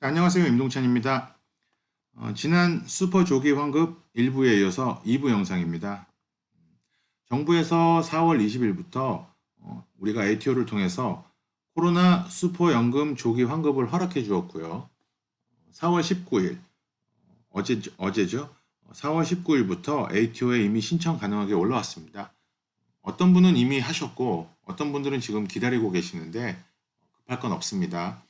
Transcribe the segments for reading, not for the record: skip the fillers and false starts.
자, 안녕하세요. 임동찬입니다. 지난 슈퍼 조기 환급 1부에 이어서 2부 영상입니다. 정부에서 4월 20일부터 우리가 ATO를 통해서 코로나 슈퍼 연금 조기 환급을 허락해 주었고요. 4월 19일, 어제죠. 4월 19일부터 ATO에 이미 신청 가능하게 올라왔습니다. 어떤 분은 이미 하셨고 어떤 분들은 지금 기다리고 계시는데 급할 건 없습니다.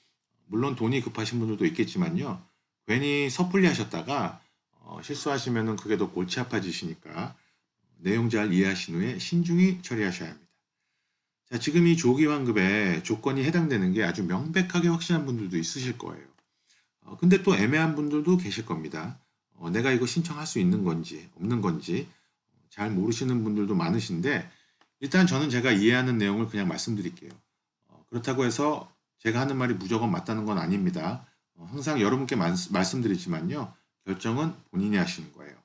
물론 돈이 급하신 분들도 있겠지만요. 괜히 섣불리 하셨다가 실수하시면 그게 더 골치 아파지시니까 내용 잘 이해하신 후에 신중히 처리하셔야 합니다. 자, 지금 이 조기 환급에 조건이 해당되는 게 아주 명백하게 확실한 분들도 있으실 거예요. 근데 또 애매한 분들도 계실 겁니다. 내가 이거 신청할 수 있는 건지 없는 건지 잘 모르시는 분들도 많으신데 일단 저는 제가 이해하는 내용을 그냥 말씀드릴게요. 그렇다고 해서 제가 하는 말이 무조건 맞다는 건 아닙니다. 항상 여러분께 말씀드리지만요. 결정은 본인이 하시는 거예요.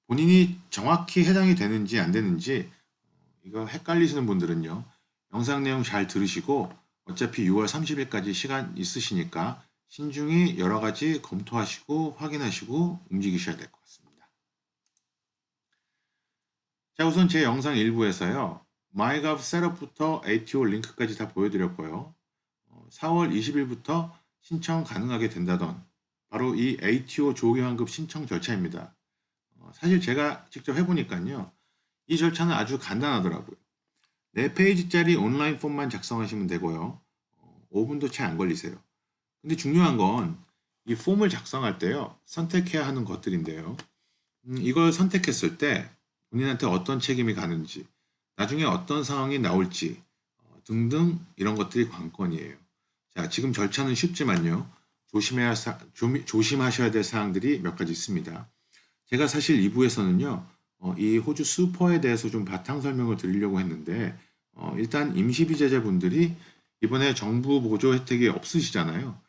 본인이 정확히 해당이 되는지 안 되는지 이거 헷갈리시는 분들은요. 영상 내용 잘 들으시고 어차피 6월 30일까지 시간 있으시니까 신중히 여러 가지 검토하시고 확인하시고 움직이셔야 될 것 같습니다. 자, 우선 제 영상 일부에서요. 마이갑 셋업부터 ATO 링크까지 다 보여드렸고요. 4월 20일부터 신청 가능하게 된다던 바로 이 ATO 조기 환급 신청 절차입니다. 사실 제가 직접 해보니까요. 이 절차는 아주 간단하더라고요. 4페이지짜리 온라인 폼만 작성하시면 되고요. 5분도 채 안 걸리세요. 근데 중요한 건 이 폼을 작성할 때요. 선택해야 하는 것들인데요. 이걸 선택했을 때 본인한테 어떤 책임이 가는지, 나중에 어떤 상황이 나올지 등등 이런 것들이 관건이에요. 자, 지금 절차는 쉽지만요. 조심하셔야 될 사항들이 몇 가지 있습니다. 제가 사실 2부에서는요. 이 호주 슈퍼에 대해서 좀 바탕 설명을 드리려고 했는데 일단 임시비자자분들이 이번에 정부 보조 혜택이 없으시잖아요.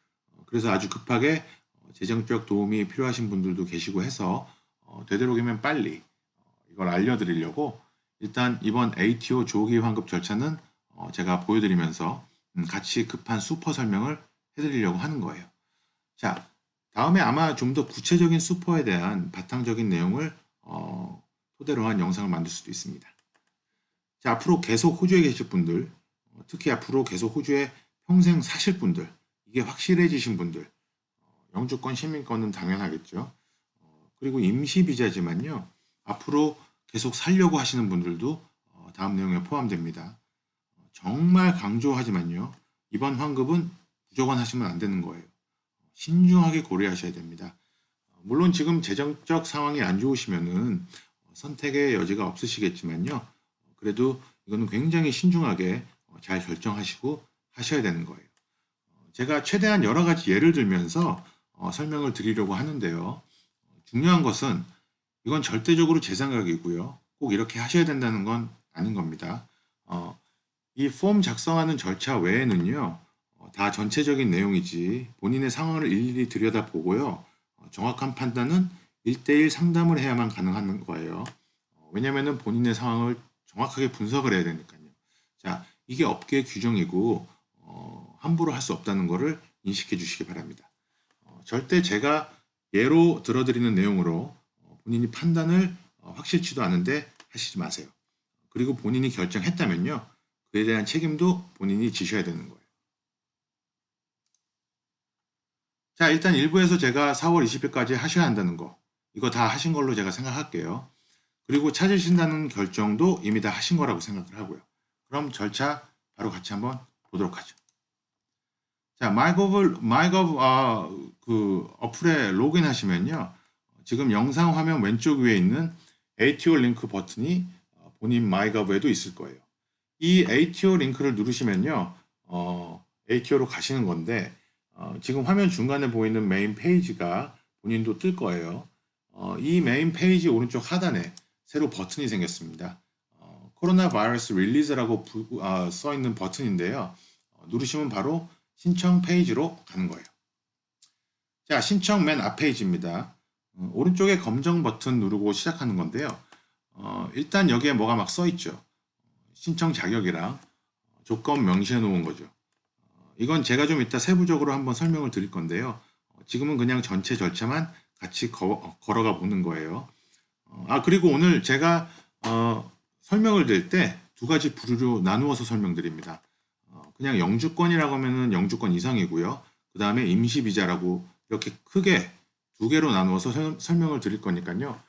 그래서 아주 급하게 재정적 도움이 필요하신 분들도 계시고 해서 되도록이면 빨리 이걸 알려드리려고 일단 이번 ATO 조기 환급 절차는 제가 보여드리면서 같이 급한 슈퍼 설명을 해드리려고 하는 거예요. 자, 다음에 아마 좀 더 구체적인 슈퍼에 대한 바탕적인 내용을 토대로 한 영상을 만들 수도 있습니다. 자, 앞으로 계속 호주에 계실 분들, 특히 앞으로 계속 호주에 평생 사실 분들, 이게 확실해지신 분들, 영주권, 시민권은 당연하겠죠. 그리고 임시비자지만요, 앞으로 계속 살려고 하시는 분들도 다음 내용에 포함됩니다. 정말 강조하지만요, 이번 환급은 무조건 하시면 안 되는 거예요. 신중하게 고려하셔야 됩니다. 물론 지금 재정적 상황이 안 좋으시면은 선택의 여지가 없으시겠지만요. 그래도 이거는 굉장히 신중하게 잘 결정하시고 하셔야 되는 거예요. 제가 최대한 여러 가지 예를 들면서 설명을 드리려고 하는데요. 중요한 것은 이건 절대적으로 제 생각이고요. 꼭 이렇게 하셔야 된다는 건 아닌 겁니다. 이 폼 작성하는 절차 외에는요. 다 전체적인 내용이지 본인의 상황을 일일이 들여다보고요. 정확한 판단은 1대1 상담을 해야만 가능한 거예요. 왜냐면은 본인의 상황을 정확하게 분석을 해야 되니까요. 자, 이게 업계 규정이고 함부로 할 수 없다는 것을 인식해 주시기 바랍니다. 절대 제가 예로 들어드리는 내용으로 본인이 판단을 확실치도 않은데 하시지 마세요. 그리고 본인이 결정했다면요. 그에 대한 책임도 본인이 지셔야 되는 거예요. 자, 일단 일부에서 제가 4월 20일까지 하셔야 한다는 거, 이거 다 하신 걸로 제가 생각할게요. 그리고 찾으신다는 결정도 이미 다 하신 거라고 생각을 하고요. 그럼 절차 바로 같이 한번 보도록 하죠. 자, 마이거브 그 어플에 로그인 하시면요. 지금 영상 화면 왼쪽 위에 있는 ATO 링크 버튼이 본인 마이거브에도 있을 거예요. 이 ATO 링크를 누르시면요. ATO로 가시는 건데 지금 화면 중간에 보이는 메인 페이지가 본인도 뜰 거예요. 이 메인 페이지 오른쪽 하단에 새로 버튼이 생겼습니다. 코로나 바이러스 릴리즈라고 써 있는 버튼인데요. 누르시면 바로 신청 페이지로 가는 거예요. 자, 신청 맨 앞 페이지입니다. 오른쪽에 검정 버튼 누르고 시작하는 건데요. 일단 여기에 뭐가 막 써 있죠. 신청 자격이랑 조건 명시해 놓은 거죠. 이건 제가 좀 이따 세부적으로 한번 설명을 드릴 건데요. 지금은 그냥 전체 절차만 같이 걸어가 보는 거예요. 그리고 오늘 제가 설명을 드릴 때 두 가지 부류로 나누어서 설명드립니다. 그냥 영주권이라고 하면은 영주권 이상이고요. 그 다음에 임시비자라고 이렇게 크게 두 개로 나누어서 설명을 드릴 거니까요.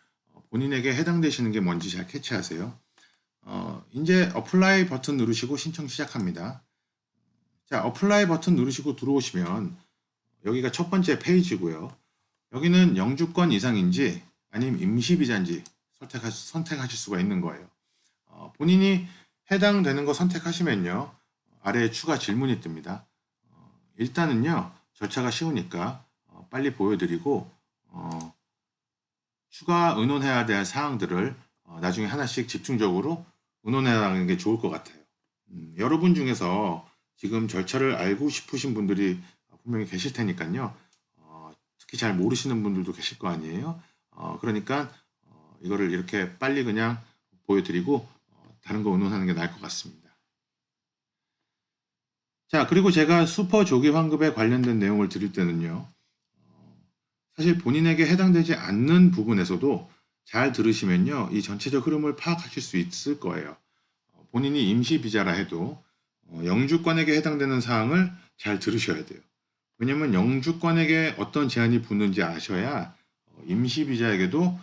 본인에게 해당되시는 게 뭔지 잘 캐치하세요. 이제 어플라이 버튼 누르시고 신청 시작합니다. 자, 어플라이 버튼 누르시고 들어오시면 여기가 첫 번째 페이지고요. 여기는 영주권 이상인지 아니면 임시비자인지 선택하실 수가 있는 거예요. 본인이 해당되는 거 선택하시면요. 아래에 추가 질문이 뜹니다. 일단은요. 절차가 쉬우니까 빨리 보여드리고 추가 의논해야 될 사항들을 나중에 하나씩 집중적으로 의논해나가는 게 좋을 것 같아요. 여러분 중에서 지금 절차를 알고 싶으신 분들이 분명히 계실 테니까요. 특히 잘 모르시는 분들도 계실 거 아니에요. 그러니까 이거를 이렇게 빨리 그냥 보여드리고 다른 거 의논하는 게 나을 것 같습니다. 자, 그리고 제가 슈퍼 조기 환급에 관련된 내용을 드릴 때는요. 사실 본인에게 해당되지 않는 부분에서도 잘 들으시면요. 이 전체적 흐름을 파악하실 수 있을 거예요. 본인이 임시비자라 해도 영주권에게 해당되는 사항을 잘 들으셔야 돼요. 왜냐하면 영주권에게 어떤 제한이 붙는지 아셔야 임시비자에게도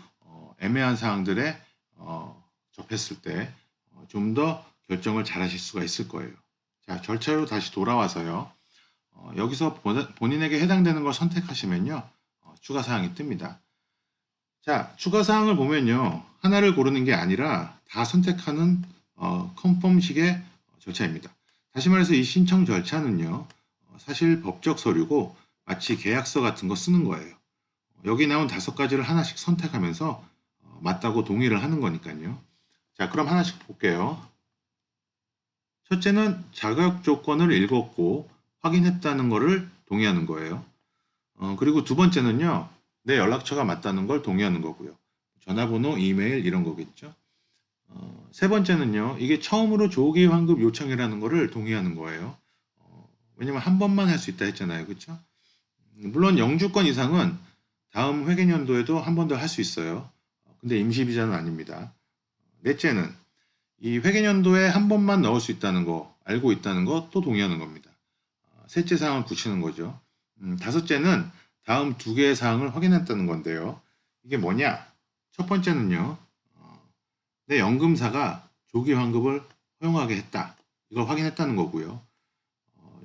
애매한 사항들에 접했을 때 좀 더 결정을 잘 하실 수가 있을 거예요. 자, 절차로 다시 돌아와서요. 여기서 본인에게 해당되는 걸 선택하시면요. 추가 사항이 뜹니다. 자, 추가 사항을 보면요. 하나를 고르는 게 아니라 다 선택하는 컨펌식의 절차입니다. 다시 말해서 이 신청 절차는요. 사실 법적 서류고 마치 계약서 같은 거 쓰는 거예요. 여기 나온 5가지를 하나씩 선택하면서 맞다고 동의를 하는 거니까요. 자, 그럼 하나씩 볼게요. 첫째는 자격 조건을 읽었고 확인했다는 것을 동의하는 거예요. 그리고 두 번째는요. 내 연락처가 맞다는 걸 동의하는 거고요. 전화번호, 이메일 이런 거겠죠. 세 번째는요. 이게 처음으로 조기 환급 요청이라는 거를 동의하는 거예요. 왜냐면 한 번만 할 수 있다 했잖아요. 그렇죠? 물론 영주권 이상은 다음 회계연도에도 한 번 더 할 수 있어요. 근데 임시비자는 아닙니다. 넷째는 이 회계연도에 한 번만 넣을 수 있다는 거 알고 있다는 거 또 동의하는 겁니다. 셋째 사항을 붙이는 거죠. 다섯째는 다음 두 개의 사항을 확인했다는 건데요. 이게 뭐냐? 첫 번째는요. 내 연금사가 조기 환급을 허용하게 했다. 이걸 확인했다는 거고요.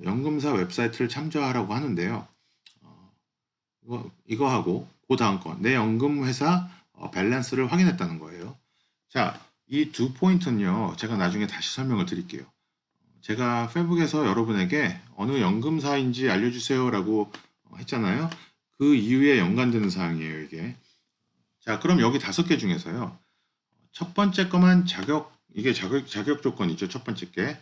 연금사 웹사이트를 참조하라고 하는데요. 이거 하고 그 다음 건 내 연금회사 밸런스를 확인했다는 거예요. 자, 이 두 포인트는요. 제가 나중에 다시 설명을 드릴게요. 제가 페북에서 여러분에게 어느 연금사인지 알려주세요 라고 했잖아요. 그 이유에 연관되는 사항이에요, 이게. 자, 그럼 여기 5개 중에서요. 첫 번째 거만 이게 자격 조건이죠. 첫 번째 게.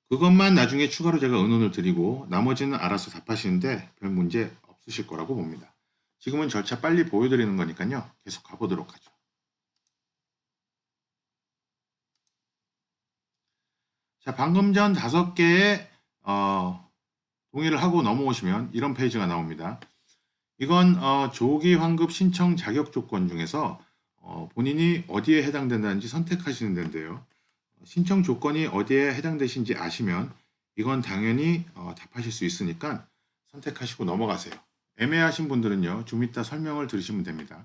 그것만 나중에 추가로 제가 의논을 드리고 나머지는 알아서 답하시는데 별 문제 없으실 거라고 봅니다. 지금은 절차 빨리 보여드리는 거니까요. 계속 가보도록 하죠. 자, 방금 전 5개의 동의를 하고 넘어오시면 이런 페이지가 나옵니다. 이건 조기 환급 신청 자격 조건 중에서 본인이 어디에 해당된다는지 선택하시는 데인데요. 신청 조건이 어디에 해당되신지 아시면 이건 당연히 답하실 수 있으니까 선택하시고 넘어가세요. 애매하신 분들은요. 좀 이따 설명을 들으시면 됩니다.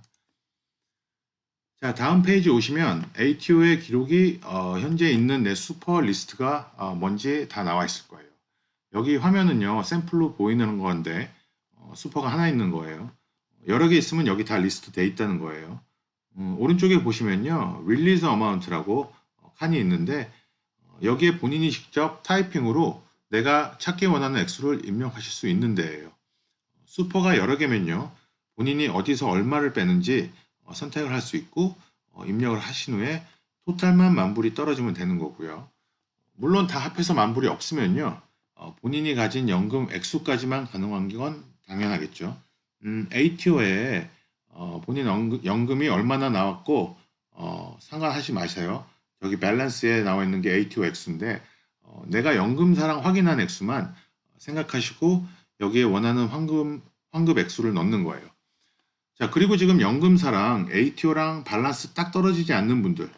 자, 다음 페이지 오시면 ATO의 기록이 현재 있는 내 슈퍼 리스트가 뭔지 다 나와 있을 거예요. 여기 화면은요. 샘플로 보이는 건데 슈퍼가 하나 있는 거예요. 여러 개 있으면 여기 다 리스트 돼 있다는 거예요. 오른쪽에 보시면요. 릴리즈 어마운트라고 칸이 있는데 여기에 본인이 직접 타이핑으로 내가 찾기 원하는 액수를 입력하실 수 있는 데예요. 슈퍼가 여러 개면요. 본인이 어디서 얼마를 빼는지 선택을 할 수 있고 입력을 하신 후에 토탈만 만불이 떨어지면 되는 거고요. 물론 다 합해서 만불이 없으면요. 본인이 가진 연금 액수까지만 가능한 건 당연하겠죠. ATO에 본인 연금이 얼마나 나왔고 상관하지 마세요. 여기 밸런스에 나와 있는 게 ATO 액수인데 내가 연금사랑 확인한 액수만 생각하시고 여기에 원하는 환급 액수를 넣는 거예요. 자, 그리고 지금 연금사랑 ATO랑 밸런스 딱 떨어지지 않는 분들,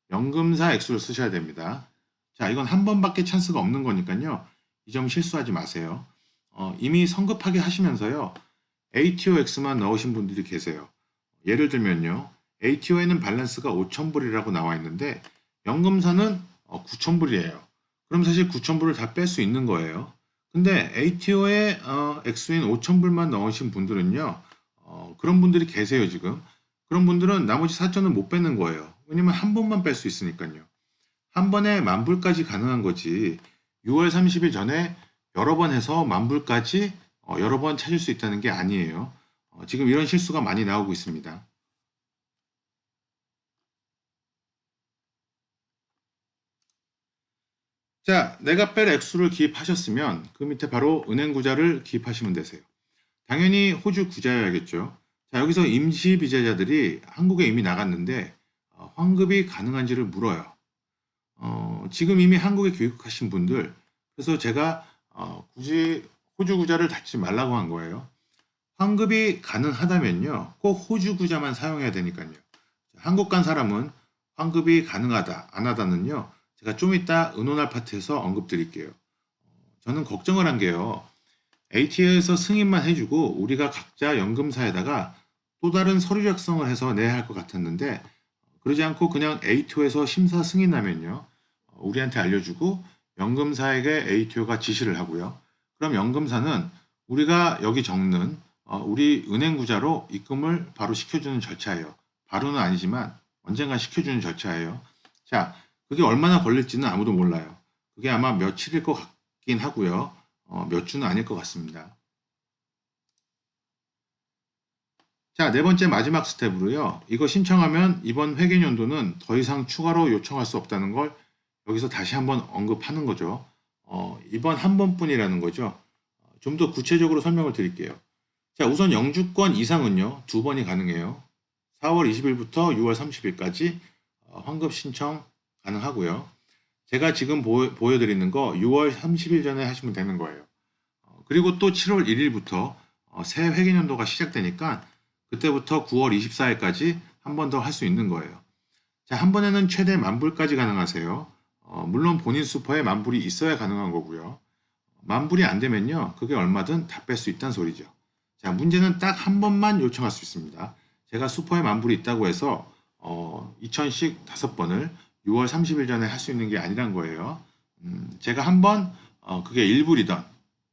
연금사 액수를 쓰셔야 됩니다. 자, 이건 한 번밖에 찬스가 없는 거니까요. 이 점 실수하지 마세요. 이미 성급하게 하시면서요. ATOX만 넣으신 분들이 계세요. 예를 들면요. ATO에는 밸런스가 5,000불이라고 나와 있는데 연금사는 9,000불이에요. 그럼 사실 9,000불을 다 뺄 수 있는 거예요. 근데 ATO에 액수인 5,000불만 넣으신 분들은요. 그런 분들이 계세요, 지금. 그런 분들은 나머지 4,000은 못 빼는 거예요. 왜냐면 한 번만 뺄 수 있으니까요. 한 번에 만불까지 가능한 거지. 6월 30일 전에 여러 번 해서 만불까지 여러 번 찾을 수 있다는 게 아니에요. 지금 이런 실수가 많이 나오고 있습니다. 자, 내가 뺄 액수를 기입하셨으면 그 밑에 바로 은행 구자를 기입하시면 되세요. 당연히 호주 구자여야겠죠. 자, 여기서 임시 비자자들이 한국에 이미 나갔는데 환급이 가능한지를 물어요. 지금 이미 한국에 귀국하신 분들, 그래서 제가 굳이 호주 구자를 닫지 말라고 한 거예요. 환급이 가능하다면요, 꼭 호주 구자만 사용해야 되니까요. 한국 간 사람은 환급이 가능하다, 안 하다는요, 제가 좀 이따 의논할 파트에서 언급드릴게요. 저는 걱정을 한 게요, AT에서 승인만 해주고 우리가 각자 연금사에다가 또 다른 서류 작성을 해서 내야 할 것 같았는데 그러지 않고 그냥 A2에서 심사 승인하면요. 우리한테 알려주고 연금사에게 A2가 지시를 하고요. 그럼 연금사는 우리가 여기 적는 우리 은행 구자로 입금을 바로 시켜주는 절차예요. 바로는 아니지만 언젠가 시켜주는 절차예요. 자, 그게 얼마나 걸릴지는 아무도 몰라요. 그게 아마 며칠일 것 같긴 하고요. 몇 주는 아닐 것 같습니다. 자, 네 번째 마지막 스텝으로요. 이거 신청하면 이번 회계연도는 더 이상 추가로 요청할 수 없다는 걸 여기서 다시 한번 언급하는 거죠. 이번 한 번뿐이라는 거죠. 좀 더 구체적으로 설명을 드릴게요. 자, 우선 영주권 이상은요. 두 번이 가능해요. 4월 20일부터 6월 30일까지 환급 신청 가능하고요. 제가 지금 보여드리는 거 6월 30일 전에 하시면 되는 거예요. 그리고 또 7월 1일부터 새 회계연도가 시작되니까 그때부터 9월 24일까지 한 번 더 할 수 있는 거예요. 자, 한 번에는 최대 만불까지 가능하세요. 물론 본인 슈퍼에 만불이 있어야 가능한 거고요. 만불이 안 되면요. 그게 얼마든 다 뺄 수 있다는 소리죠. 자, 문제는 딱 한 번만 요청할 수 있습니다. 제가 슈퍼에 만불이 있다고 해서 2,000씩 5번을 6월 30일 전에 할 수 있는 게 아니란 거예요. 제가 한 번 그게 1불이던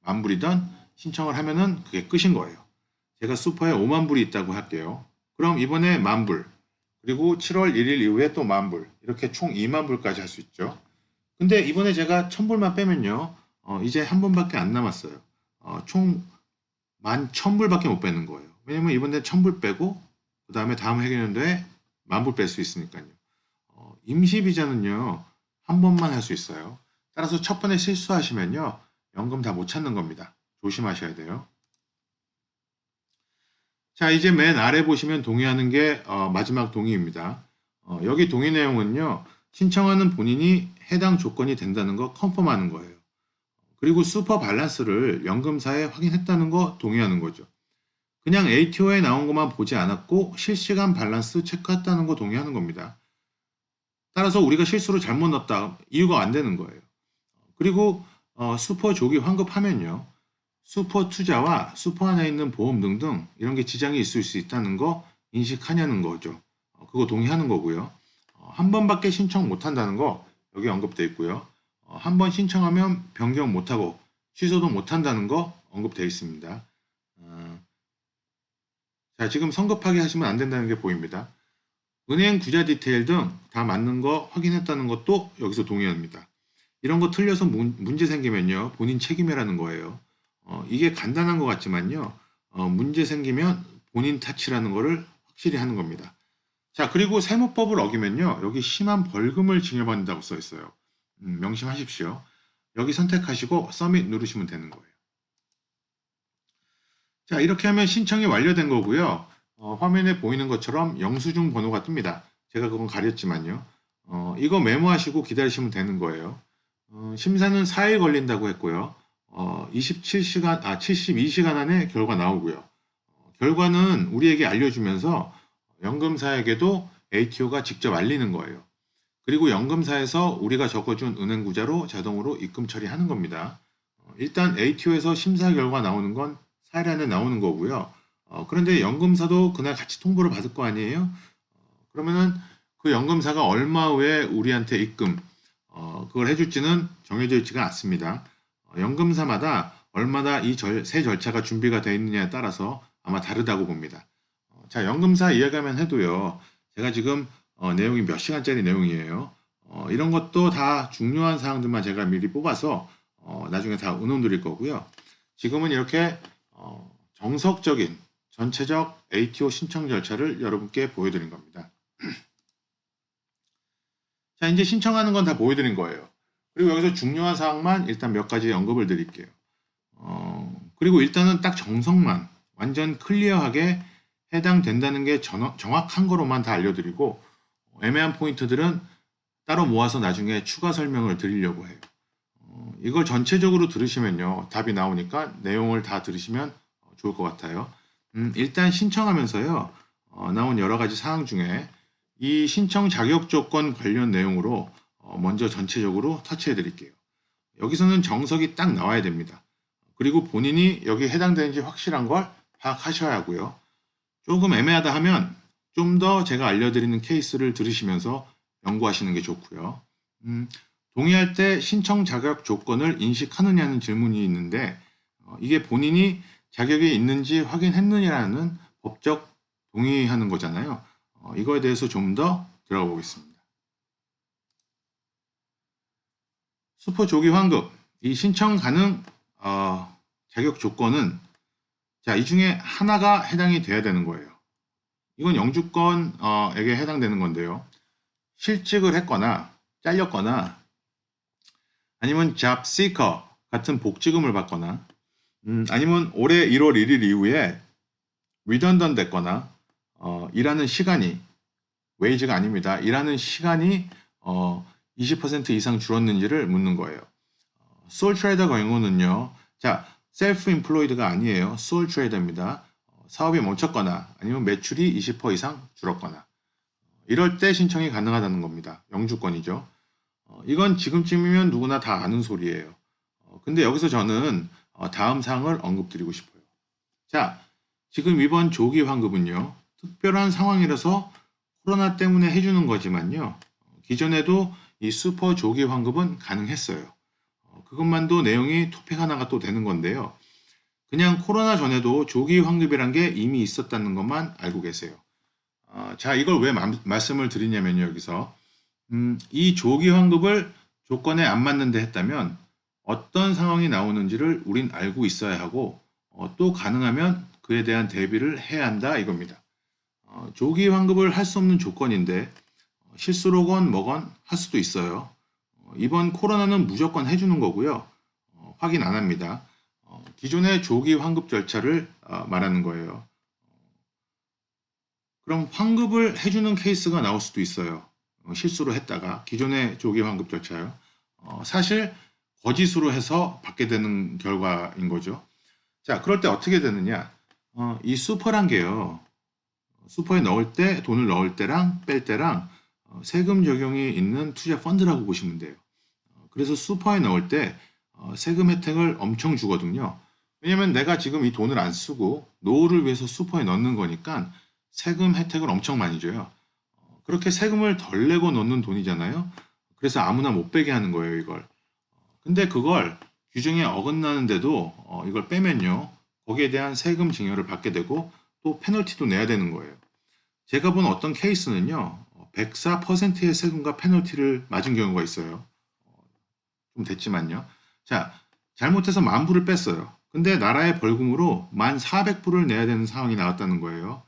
만불이던 신청을 하면은 그게 끝인 거예요. 제가 슈퍼에 5만 불이 있다고 할게요. 그럼 이번에 만불, 그리고 7월 1일 이후에 또 만불, 이렇게 총 2만 불까지 할 수 있죠. 근데 이번에 제가 1,000불만 빼면요, 이제 한 번밖에 안 남았어요. 총 11,000불밖에 못 빼는 거예요. 왜냐면 이번에 1,000불 빼고, 그 다음에 다음 회계연도에 만불 뺄 수 있으니까요. 임시 비자는요, 한 번만 할 수 있어요. 따라서 첫 번에 실수하시면요, 연금 다 못 찾는 겁니다. 조심하셔야 돼요. 자, 이제 맨 아래 보시면 동의하는 게 마지막 동의입니다. 여기 동의 내용은요, 신청하는 본인이 해당 조건이 된다는 거 컨펌하는 거예요. 그리고 슈퍼 밸런스를 연금사에 확인했다는 거 동의하는 거죠. 그냥 ATO에 나온 것만 보지 않았고 실시간 밸런스 체크했다는 거 동의하는 겁니다. 따라서 우리가 실수로 잘못 넣었다 이유가 안 되는 거예요. 그리고 슈퍼 조기 환급하면요. 슈퍼 투자와 슈퍼 안에 있는 보험 등등 이런 게 지장이 있을 수 있다는 거 인식하냐는 거죠. 그거 동의하는 거고요. 한 번밖에 신청 못 한다는 거 여기 언급되어 있고요. 한 번 신청하면 변경 못 하고 취소도 못 한다는 거 언급되어 있습니다. 자, 지금 성급하게 하시면 안 된다는 게 보입니다. 은행 구자 디테일 등 다 맞는 거 확인했다는 것도 여기서 동의합니다. 이런 거 틀려서 문제 생기면요. 본인 책임이라는 거예요. 이게 간단한 것 같지만요. 문제 생기면 본인 탓이라는 거를 확실히 하는 겁니다. 자, 그리고 세무법을 어기면요. 여기 심한 벌금을 징역받는다고 써 있어요. 명심하십시오. 여기 선택하시고 서밋 누르시면 되는 거예요. 자, 이렇게 하면 신청이 완료된 거고요. 화면에 보이는 것처럼 영수증 번호가 뜹니다. 제가 그건 가렸지만요. 이거 메모하시고 기다리시면 되는 거예요. 심사는 4일 걸린다고 했고요. 27시간, 72시간 안에 결과 나오고요. 결과는 우리에게 알려주면서 연금사에게도 ATO가 직접 알리는 거예요. 그리고 연금사에서 우리가 적어준 은행구자로 자동으로 입금 처리하는 겁니다. 일단 ATO에서 심사 결과 나오는 건 4일 안에 나오는 거고요. 그런데 연금사도 그날 같이 통보를 받을 거 아니에요? 그러면은 그 연금사가 얼마 후에 우리한테 입금, 그걸 해줄지는 정해져 있지가 않습니다. 연금사마다 얼마나 이 세 절차가 준비가 되어 있느냐에 따라서 아마 다르다고 봅니다. 자, 연금사 이해가면 해도요. 제가 지금 내용이 몇 시간짜리 내용이에요. 이런 것도 다 중요한 사항들만 제가 미리 뽑아서 나중에 다 은원 드릴 거고요. 지금은 이렇게 정석적인 전체적 ATO 신청 절차를 여러분께 보여드린 겁니다. 자, 이제 신청하는 건 다 보여드린 거예요. 그리고 여기서 중요한 사항만 일단 몇 가지 언급을 드릴게요. 그리고 일단은 딱 정석만 완전 클리어하게 해당된다는 게 정확한 거로만 다 알려드리고 애매한 포인트들은 따로 모아서 나중에 추가 설명을 드리려고 해요. 이걸 전체적으로 들으시면요. 답이 나오니까 내용을 다 들으시면 좋을 것 같아요. 일단 신청하면서요. 나온 여러 가지 사항 중에 이 신청 자격 조건 관련 내용으로 먼저 전체적으로 터치해 드릴게요. 여기서는 정석이 딱 나와야 됩니다. 그리고 본인이 여기 해당되는지 확실한 걸 파악하셔야 하고요. 조금 애매하다 하면 좀 더 제가 알려드리는 케이스를 들으시면서 연구하시는 게 좋고요. 동의할 때 신청 자격 조건을 인식하느냐는 질문이 있는데 이게 본인이 자격이 있는지 확인했느냐는 법적 동의하는 거잖아요. 이거에 대해서 좀 더 들어가 보겠습니다. 수포 조기 환급, 이 신청 가능 자격 조건은 자, 이 중에 하나가 해당이 돼야 되는 거예요. 이건 영주권에게 해당되는 건데요. 실직을 했거나 잘렸거나 아니면 job seeker 같은 복지금을 받거나 아니면 올해 1월 1일 이후에 redundant 됐거나 일하는 시간이 웨이지가 아닙니다. 일하는 시간이 20% 이상 줄었는지를 묻는 거예요. sole trader 경우는요. 자, self-employed가 아니에요. sole trader입니다. 사업이 멈췄거나 아니면 매출이 20% 이상 줄었거나 이럴 때 신청이 가능하다는 겁니다. 영주권이죠. 이건 지금쯤이면 누구나 다 아는 소리예요. 근데 여기서 저는 다음 사항을 언급드리고 싶어요. 자, 지금 이번 조기 환급은요. 특별한 상황이라서 코로나 때문에 해주는 거지만요. 기존에도 이 슈퍼 조기 환급은 가능했어요. 그것만도 내용이 토픽 하나가 또 되는 건데요. 그냥 코로나 전에도 조기 환급이란 게 이미 있었다는 것만 알고 계세요. 자, 이걸 왜 말씀을 드리냐면요, 여기서. 이 조기 환급을 조건에 안 맞는데 했다면 어떤 상황이 나오는지를 우린 알고 있어야 하고 또 가능하면 그에 대한 대비를 해야 한다 이겁니다. 조기 환급을 할 수 없는 조건인데 실수로건 뭐건 할 수도 있어요. 이번 코로나는 무조건 해주는 거고요. 확인 안 합니다. 기존의 조기 환급 절차를 말하는 거예요. 그럼 환급을 해주는 케이스가 나올 수도 있어요. 실수로 했다가 기존의 조기 환급 절차요. 사실 거짓으로 해서 받게 되는 결과인 거죠. 자, 그럴 때 어떻게 되느냐? 이 슈퍼란 게요. 슈퍼에 넣을 때 돈을 넣을 때랑 뺄 때랑 세금 적용이 있는 투자 펀드라고 보시면 돼요. 그래서 슈퍼에 넣을 때 세금 혜택을 엄청 주거든요. 왜냐면 내가 지금 이 돈을 안 쓰고 노후를 위해서 슈퍼에 넣는 거니까 세금 혜택을 엄청 많이 줘요. 그렇게 세금을 덜 내고 넣는 돈이잖아요. 그래서 아무나 못 빼게 하는 거예요, 이걸. 근데 그걸 규정에 어긋나는데도 이걸 빼면요. 거기에 대한 세금 증여를 받게 되고 또 페널티도 내야 되는 거예요. 제가 본 어떤 케이스는요. 104%의 세금과 페널티를 맞은 경우가 있어요. 좀 됐지만요. 자, 잘못해서 10,000불을 뺐어요. 근데 나라의 벌금으로 1,400불을 내야 되는 상황이 나왔다는 거예요.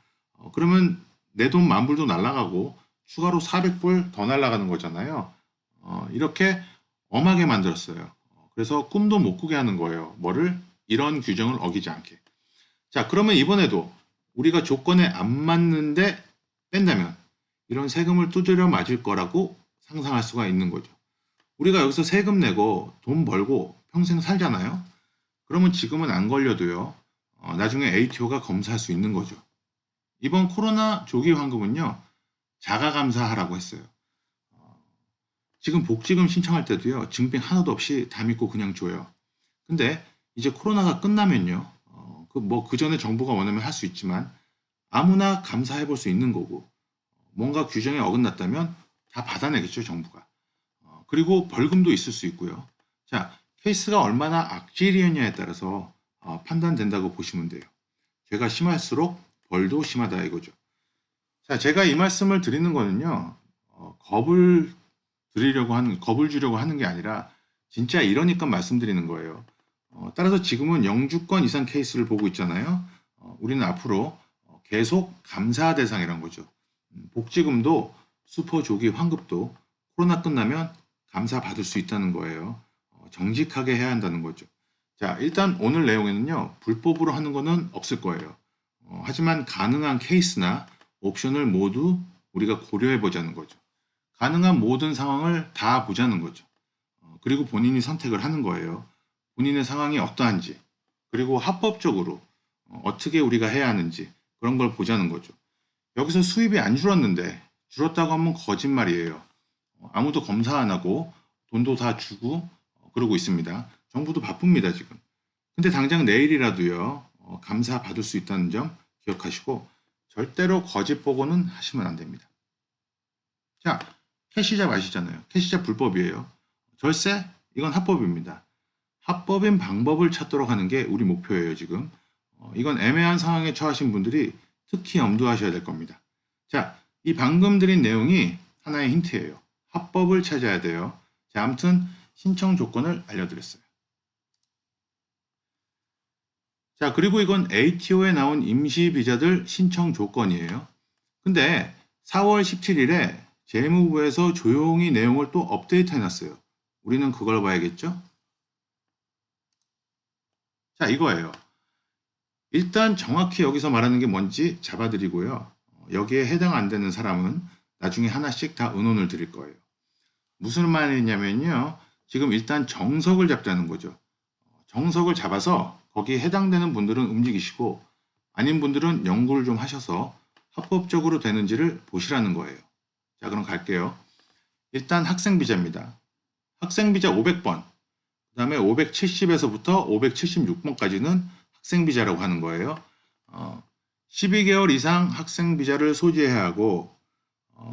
그러면 내 돈 10,000불도 날라가고 추가로 400불 더 날라가는 거잖아요. 이렇게 엄하게 만들었어요. 그래서 꿈도 못 꾸게 하는 거예요. 뭐를? 이런 규정을 어기지 않게. 자, 그러면 이번에도 우리가 조건에 안 맞는데 뺀다면 이런 세금을 두드려 맞을 거라고 상상할 수가 있는 거죠. 우리가 여기서 세금 내고 돈 벌고 평생 살잖아요. 그러면 지금은 안 걸려도요. 나중에 ATO가 검사할 수 있는 거죠. 이번 코로나 조기 환급은요. 자가 감사하라고 했어요. 지금 복지금 신청할 때도요. 증빙 하나도 없이 다 믿고 그냥 줘요. 근데 이제 코로나가 끝나면요. 그 전에 정부가 원하면 할 수 있지만 아무나 감사해 볼 수 있는 거고 뭔가 규정에 어긋났다면 다 받아내겠죠, 정부가. 그리고 벌금도 있을 수 있고요. 자, 케이스가 얼마나 악질이었냐에 따라서 판단된다고 보시면 돼요. 죄가 심할수록 벌도 심하다 이거죠. 자, 제가 이 말씀을 드리는 거는요. 겁을 주려고 하는 게 아니라 진짜 이러니까 말씀드리는 거예요. 따라서 지금은 영주권 이상 케이스를 보고 있잖아요. 우리는 앞으로 계속 감사 대상이란 거죠. 복지금도 슈퍼 조기 환급도 코로나 끝나면 감사 받을 수 있다는 거예요. 정직하게 해야 한다는 거죠. 자, 일단 오늘 내용에는요. 불법으로 하는 거는 없을 거예요. 하지만 가능한 케이스나 옵션을 모두 우리가 고려해 보자는 거죠. 가능한 모든 상황을 다 보자는 거죠. 그리고 본인이 선택을 하는 거예요. 본인의 상황이 어떠한지, 그리고 합법적으로 어떻게 우리가 해야 하는지 그런 걸 보자는 거죠. 여기서 수입이 안 줄었는데 줄었다고 하면 거짓말이에요. 아무도 검사 안 하고 돈도 다 주고 그러고 있습니다. 정부도 바쁩니다, 지금. 근데 당장 내일이라도요, 감사 받을 수 있다는 점 기억하시고 절대로 거짓 보고는 하시면 안 됩니다. 자, 캐시잡 아시잖아요. 캐시잡 불법이에요. 절세? 이건 합법입니다. 합법인 방법을 찾도록 하는 게 우리 목표예요, 지금. 이건 애매한 상황에 처하신 분들이 특히 염두하셔야 될 겁니다. 자, 이 방금 드린 내용이 하나의 힌트예요. 합법을 찾아야 돼요. 자, 아무튼 신청 조건을 알려드렸어요. 자, 그리고 이건 ATO에 나온 임시비자들 신청 조건이에요. 근데 4월 17일에 재무부에서 조용히 내용을 또 업데이트 해놨어요. 우리는 그걸 봐야겠죠? 자, 이거예요. 일단 정확히 여기서 말하는 게 뭔지 잡아드리고요. 여기에 해당 안 되는 사람은 나중에 하나씩 다 의논을 드릴 거예요. 무슨 말이냐면요. 지금 일단 정석을 잡자는 거죠. 정석을 잡아서 거기에 해당되는 분들은 움직이시고 아닌 분들은 연구를 좀 하셔서 합법적으로 되는지를 보시라는 거예요. 자, 그럼 갈게요. 일단 학생비자입니다. 학생비자 500번, 그 다음에 570에서부터 576번까지는 학생비자라고 하는 거예요. 12개월 이상 학생비자를 소지해야 하고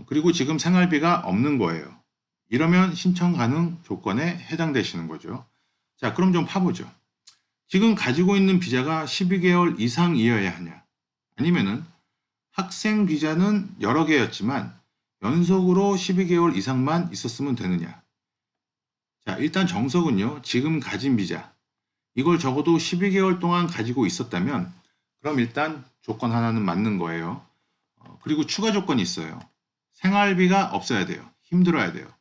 그리고 지금 생활비가 없는 거예요. 이러면 신청 가능 조건에 해당되시는 거죠. 자, 그럼 좀 파보죠. 지금 가지고 있는 비자가 12개월 이상이어야 하냐? 아니면은 학생 비자는 여러 개였지만 연속으로 12개월 이상만 있었으면 되느냐? 자, 일단 정석은요. 지금 가진 비자. 이걸 적어도 12개월 동안 가지고 있었다면 그럼 일단 조건 하나는 맞는 거예요. 그리고 추가 조건이 있어요. 생활비가 없어야 돼요. 힘들어야 돼요.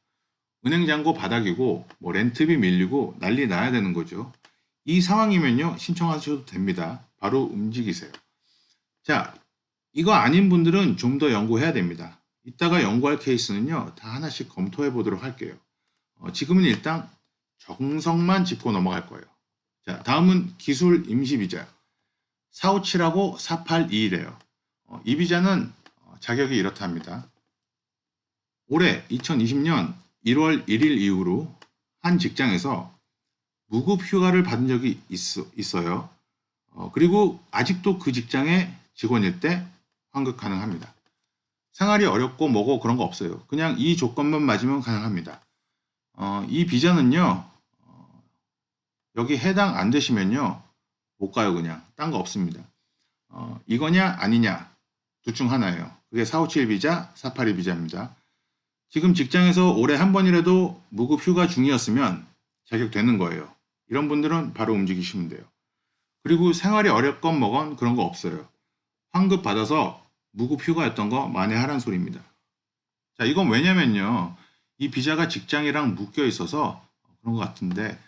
은행 잔고 바닥이고 뭐 렌트비 밀리고 난리 나야 되는 거죠. 이 상황이면요. 신청하셔도 됩니다. 바로 움직이세요. 자, 이거 아닌 분들은 좀 더 연구해야 됩니다. 이따가 연구할 케이스는요. 다 하나씩 검토해 보도록 할게요. 지금은 일단 정석만 짚고 넘어갈 거예요. 자, 다음은 기술 임시비자. 457하고 482래요. 이 비자는 자격이 이렇다 합니다. 올해 2020년 1월 1일 이후로 한 직장에서 무급 휴가를 받은 적이 있어요. 그리고 아직도 그 직장의 직원일 때 환급 가능합니다. 생활이 어렵고 뭐고 그런 거 없어요. 그냥 이 조건만 맞으면 가능합니다. 이 비자는요. 여기 해당 안 되시면요. 못 가요, 그냥. 딴 거 없습니다. 이거냐 아니냐 둘 중 하나예요. 그게 457 비자, 482 비자입니다. 지금 직장에서 올해 한 번이라도 무급 휴가 중이었으면 자격되는 거예요. 이런 분들은 바로 움직이시면 돼요. 그리고 생활이 어렵건 뭐건 그런 거 없어요. 환급 받아서 무급 휴가였던 거 만회하란 소리입니다. 자, 이건 왜냐면요. 이 비자가 직장이랑 묶여 있어서 그런 것 같은데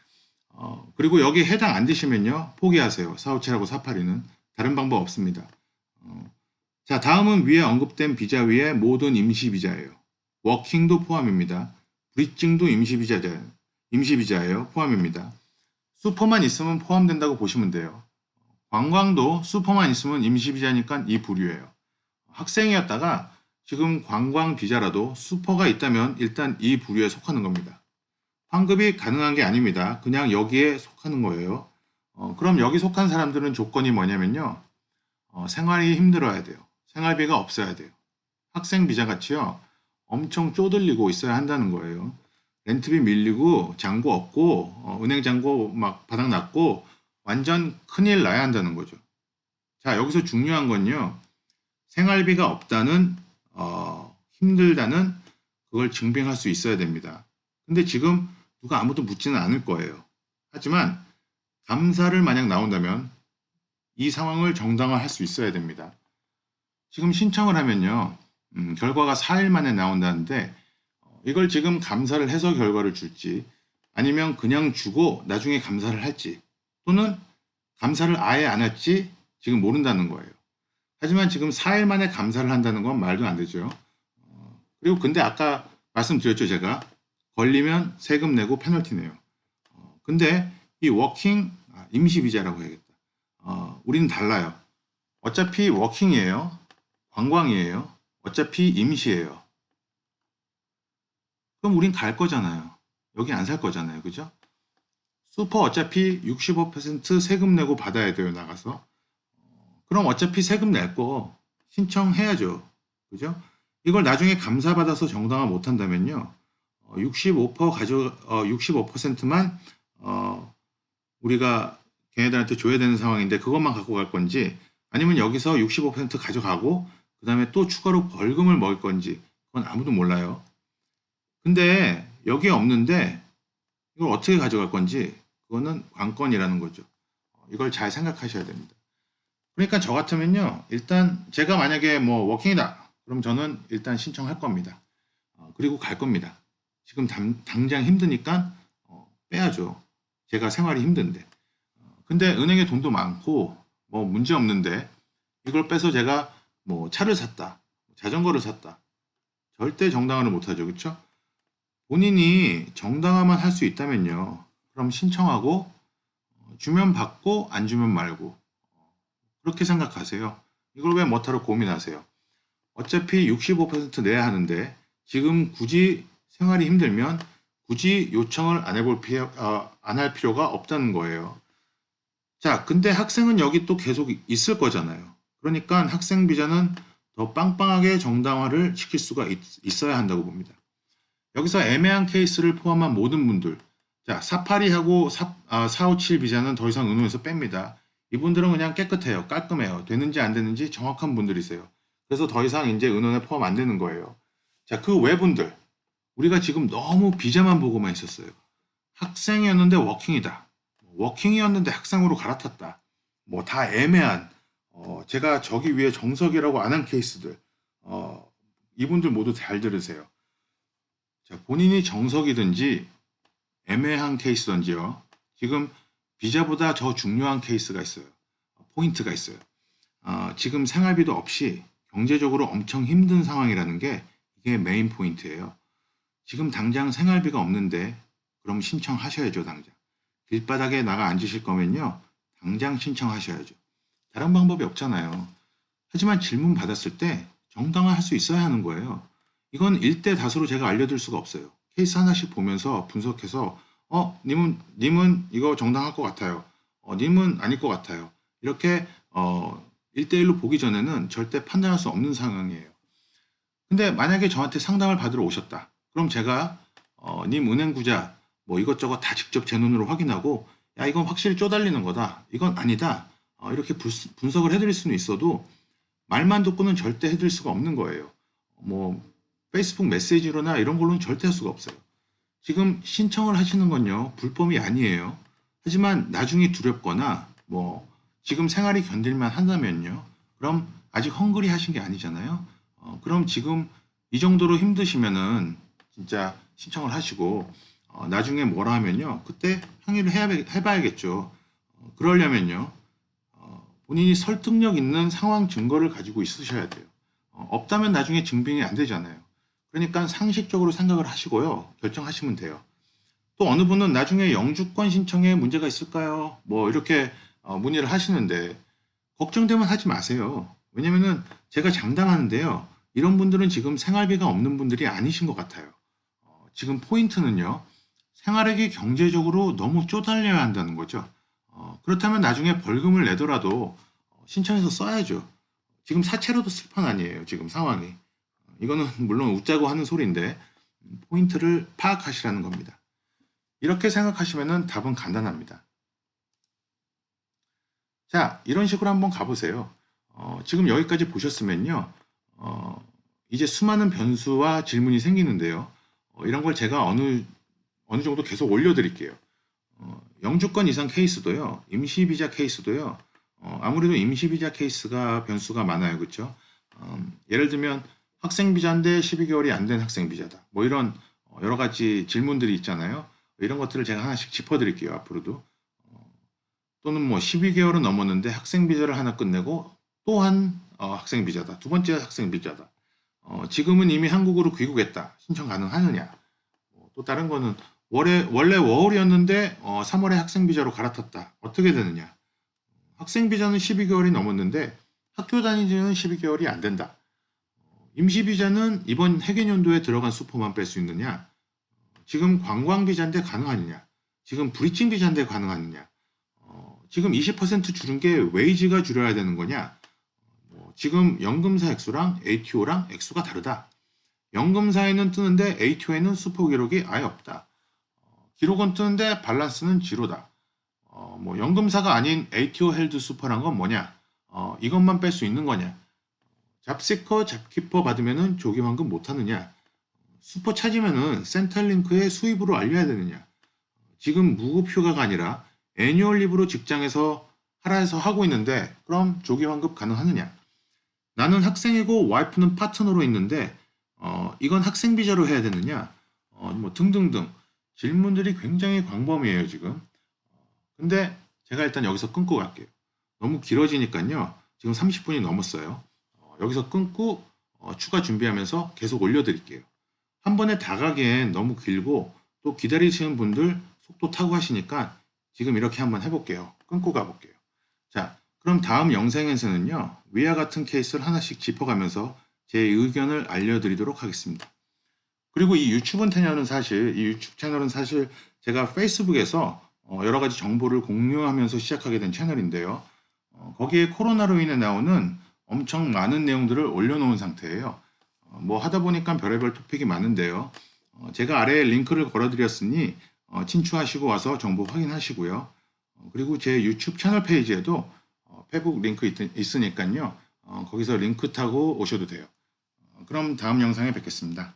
그리고 여기 해당 안 되시면요. 포기하세요. 457하고 482는 다른 방법 없습니다. 자, 다음은 위에 언급된 비자 위에 모든 임시비자예요. 워킹도 포함입니다. 브리징도 임시비자예요. 포함입니다. 슈퍼만 있으면 포함된다고 보시면 돼요. 관광도 슈퍼만 있으면 임시비자니까 이 부류예요. 학생이었다가 지금 관광 비자라도 슈퍼가 있다면 일단 이 부류에 속하는 겁니다. 환급이 가능한 게 아닙니다. 그냥 여기에 속하는 거예요. 그럼 여기 속한 사람들은 조건이 뭐냐면요. 생활이 힘들어야 돼요. 생활비가 없어야 돼요. 학생 비자 같이요. 엄청 쪼들리고 있어야 한다는 거예요. 렌트비 밀리고 잔고 없고 은행 잔고 막 바닥 났고 완전 큰일 나야 한다는 거죠. 자, 여기서 중요한 건요. 생활비가 없다는 힘들다는 그걸 증빙할 수 있어야 됩니다. 근데 지금 누가 아무도 묻지는 않을 거예요. 하지만 감사를 만약 나온다면 이 상황을 정당화할 수 있어야 됩니다. 지금 신청을 하면요. 결과가 4일 만에 나온다는데 이걸 지금 감사를 해서 결과를 줄지 아니면 그냥 주고 나중에 감사를 할지 또는 감사를 아예 안 할지 지금 모른다는 거예요. 하지만 지금 4일 만에 감사를 한다는 건 말도 안 되죠. 그리고 근데 아까 말씀드렸죠, 제가. 걸리면 세금 내고 페널티 내요. 근데 이 워킹, 임시비자라고 해야겠다. 우리는 달라요. 어차피 워킹이에요. 관광이에요. 어차피 임시예요. 그럼 우린 갈 거잖아요. 여기 안 살 거잖아요. 그죠? 슈퍼 어차피 65% 세금 내고 받아야 돼요, 나가서. 그럼 어차피 세금 낼 거 신청해야죠. 그죠? 이걸 나중에 감사받아서 정당화 못 한다면요. 65%만 우리가 걔네들한테 줘야 되는 상황인데 그것만 갖고 갈 건지 아니면 여기서 65% 가져가고 그 다음에 또 추가로 벌금을 먹을 건지 그건 아무도 몰라요. 근데 여기에 없는데 이걸 어떻게 가져갈 건지 그거는 관건이라는 거죠. 이걸 잘 생각하셔야 됩니다. 그러니까 저 같으면요. 일단 제가 만약에 뭐 워킹이다. 그럼 저는 일단 신청할 겁니다. 그리고 갈 겁니다. 지금 당장 힘드니까 빼야죠. 제가 생활이 힘든데. 근데 은행에 돈도 많고 뭐 문제 없는데 이걸 빼서 제가 뭐 차를 샀다. 자전거를 샀다. 절대 정당화를 못하죠. 그렇죠? 본인이 정당화만 할 수 있다면요. 그럼 신청하고 주면 받고 안 주면 말고 그렇게 생각하세요. 이걸 왜 못하러 고민하세요? 어차피 65% 내야 하는데 지금 굳이 생활이 힘들면 굳이 요청을 안 할 필요가 없다는 거예요. 자, 근데 학생은 여기 또 계속 있을 거잖아요. 그러니까 학생 비자는 더 빵빵하게 정당화를 시킬 수가 있어야 한다고 봅니다. 여기서 애매한 케이스를 포함한 모든 분들, 자, 482하고 457 비자는 더 이상 의논에서 뺍니다. 이분들은 그냥 깨끗해요. 깔끔해요. 되는지 안 되는지 정확한 분들이세요. 그래서 더 이상 이제 의논에 포함 안 되는 거예요. 자, 그 외분들, 우리가 지금 너무 비자만 보고만 있었어요. 학생이었는데 워킹이다. 워킹이었는데 학생으로 갈아탔다. 뭐 다 애매한, 제가 저기 위에 정석이라고 안 한 케이스들, 이분들 모두 잘 들으세요. 자, 본인이 정석이든지 애매한 케이스든지요. 지금 비자보다 더 중요한 케이스가 있어요. 포인트가 있어요. 지금 생활비도 없이 경제적으로 엄청 힘든 상황이라는 게 이게 메인 포인트예요. 지금 당장 생활비가 없는데 그럼 신청하셔야죠, 당장. 길바닥에 나가 앉으실 거면요. 당장 신청하셔야죠. 다른 방법이 없잖아요. 하지만 질문 받았을 때 정당화 할 수 있어야 하는 거예요. 이건 일대 다수로 제가 알려드릴 수가 없어요. 케이스 하나씩 보면서 분석해서 님은 이거 정당할 것 같아요. 님은 아닐 것 같아요. 이렇게 1대1로 보기 전에는 절대 판단할 수 없는 상황이에요. 근데 만약에 저한테 상담을 받으러 오셨다. 그럼 제가 님 은행 구자 뭐 이것저것 다 직접 제 눈으로 확인하고 야 이건 확실히 쪼달리는 거다. 이건 아니다. 이렇게 분석을 해드릴 수는 있어도 말만 듣고는 절대 해드릴 수가 없는 거예요. 뭐 페이스북 메시지로나 이런 걸로는 절대 할 수가 없어요. 지금 신청을 하시는 건요. 불법이 아니에요. 하지만 나중에 두렵거나 뭐 지금 생활이 견딜만 한다면요. 그럼 아직 헝그리 하신 게 아니잖아요. 그럼 지금 이 정도로 힘드시면은 진짜 신청을 하시고 나중에 뭐라 하면요. 그때 항의를 해봐야겠죠. 그러려면요. 본인이 설득력 있는 상황 증거를 가지고 있으셔야 돼요. 없다면 나중에 증빙이 안 되잖아요. 그러니까 상식적으로 생각을 하시고요. 결정하시면 돼요. 또 어느 분은 나중에 영주권 신청에 문제가 있을까요? 뭐 이렇게 문의를 하시는데 걱정되면 하지 마세요. 왜냐면은 제가 장담하는데요. 이런 분들은 지금 생활비가 없는 분들이 아니신 것 같아요. 지금 포인트는요. 생활액이 경제적으로 너무 쪼달려야 한다는 거죠. 그렇다면 나중에 벌금을 내더라도 신청해서 써야죠. 지금 사채로도 쓸 판 아니에요. 지금 상황이. 이거는 물론 웃자고 하는 소리인데 포인트를 파악하시라는 겁니다. 이렇게 생각하시면은 답은 간단합니다. 자, 이런 식으로 한번 가보세요. 지금 여기까지 보셨으면요. 이제 수많은 변수와 질문이 생기는데요. 이런 걸 제가 어느 정도 계속 올려드릴게요. 영주권 이상 케이스도요. 임시비자 케이스도요. 아무래도 임시비자 케이스가 변수가 많아요. 그렇죠? 예를 들면 학생비자인데 12개월이 안 된 학생비자다. 뭐 이런 여러 가지 질문들이 있잖아요. 이런 것들을 제가 하나씩 짚어드릴게요. 앞으로도. 또는 뭐 12개월은 넘었는데 학생비자를 하나 끝내고 또한 학생비자다. 두 번째 학생비자다. 지금은 이미 한국으로 귀국했다. 신청 가능하느냐. 또 다른 거는 원래 워홀이었는데 3월에 학생비자로 갈아탔다. 어떻게 되느냐. 학생비자는 12개월이 넘었는데 학교 다니지는 12개월이 안 된다. 임시비자는 이번 해개년도에 들어간 수포만 뺄 수 있느냐. 지금 관광비자인데 가능하느냐. 지금 브리칭 비자인데 가능하느냐. 지금 20% 줄은 게 웨이지가 줄여야 되는 거냐. 지금 연금사 액수랑 ATO랑 액수가 다르다. 연금사에는 뜨는데 ATO에는 수포 기록이 아예 없다. 기록은 뜨는데 밸런스는 지로다. 뭐 연금사가 아닌 ATO 헬드 수퍼란 건 뭐냐? 이것만 뺄 수 있는 거냐? 잡시커, 잡키퍼 받으면은 조기 환급 못 하느냐? 수퍼 찾으면은 센탈링크에 수입으로 알려야 되느냐? 지금 무급 휴가가 아니라 애뉴얼 리브로 직장에서 하라해서 하고 있는데 그럼 조기 환급 가능하느냐? 나는 학생이고 와이프는 파트너로 있는데 이건 학생 비자로 해야 되느냐? 뭐 등등등 질문들이 굉장히 광범위해요 지금. 근데 제가 일단 여기서 끊고 갈게요. 너무 길어지니까요. 지금 30분이 넘었어요. 여기서 끊고 추가 준비하면서 계속 올려드릴게요. 한 번에 다 가기엔 너무 길고 또 기다리시는 분들 속도 타고 하시니까 지금 이렇게 한번 해볼게요. 끊고 가볼게요. 자, 그럼 다음 영상에서는요. 위와 같은 케이스를 하나씩 짚어가면서 제 의견을 알려드리도록 하겠습니다. 그리고 이 유튜브 채널은 사실 제가 페이스북에서 여러 가지 정보를 공유하면서 시작하게 된 채널인데요. 거기에 코로나로 인해 나오는 엄청 많은 내용들을 올려놓은 상태예요. 뭐 하다 보니까 별의별 토픽이 많은데요. 제가 아래에 링크를 걸어드렸으니 친추하시고 와서 정보 확인하시고요. 그리고 제 유튜브 채널 페이지에도 페북 링크 있으니까요. 거기서 링크 타고 오셔도 돼요. 그럼 다음 영상에 뵙겠습니다.